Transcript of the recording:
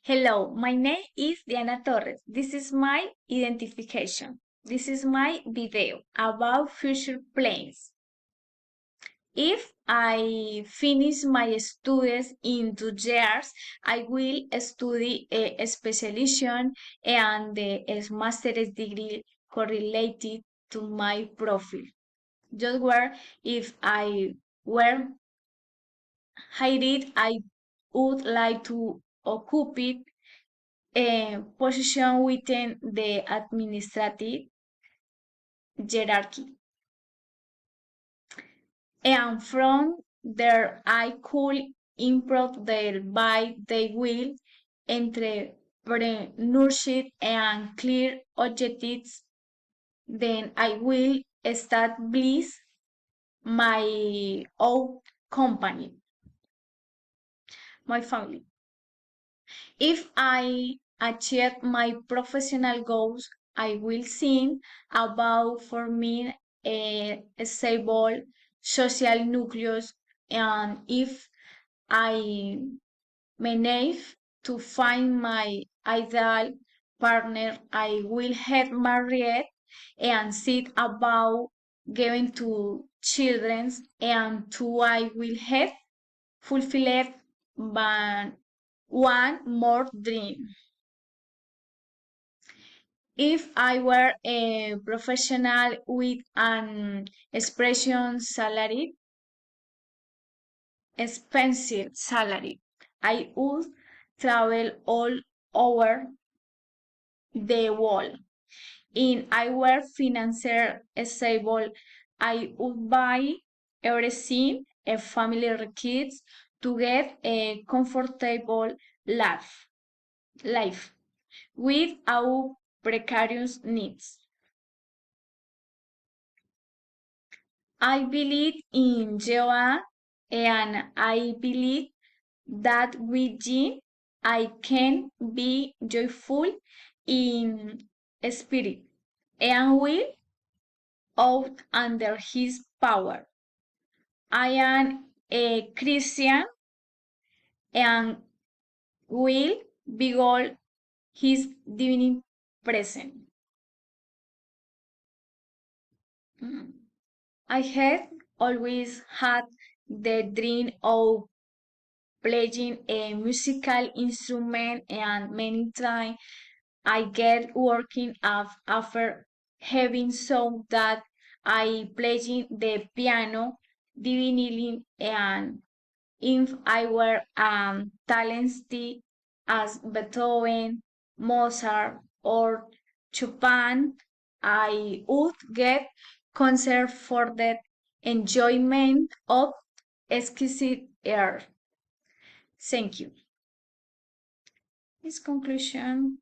Hello, my name is Diana Torres. This is my identification. This is my video about future plans. If I finish my studies in 2 years, I will study a specialization and a master's degree correlated to my profile. Just where if I were hired, I would like to occupy a position within the administrative hierarchy. And from there, I could improve their by they will entrepreneurship and clear objectives. Then I will establish my own company, my family. If I achieve my professional goals, I will think about forming a stable social nucleus, and if I manage to find my ideal partner, I will have married and sit about giving to children, and two I will have fulfilled but one more dream. If I were a professional with an expensive salary, I would travel all over the world. In I were financially stable, I would buy everything a family requires to get a comfortable life without precarious needs. I believe in Jehovah, and I believe that with Him I can be joyful in spirit and will out under His power. I am a Christian and will behold His divine presence. I had always had the dream of playing a musical instrument, and many times I get working after having so that I playing the piano divinely, and if I were talented as Beethoven, Mozart, or Chopin, I would get concert for the enjoyment of exquisite air. Thank you. This conclusion